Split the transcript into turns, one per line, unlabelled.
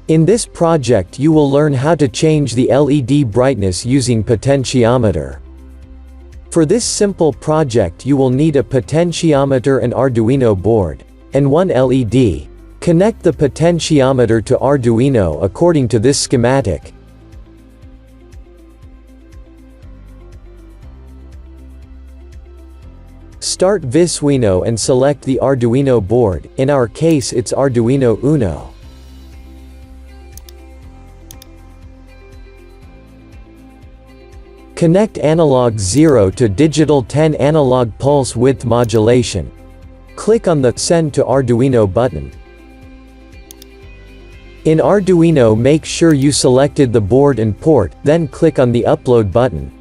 In this project you will learn how to change the LED brightness using potentiometer. For this simple project you will need a potentiometer and Arduino board, and one LED. Connect the potentiometer to Arduino according to this schematic. Start Visuino and select the Arduino board, in our case it's Arduino Uno. Connect analog 0 to digital 10 analog pulse width modulation. Click on the Send to Arduino button. In Arduino make sure you selected the board and port, then click on the Upload button.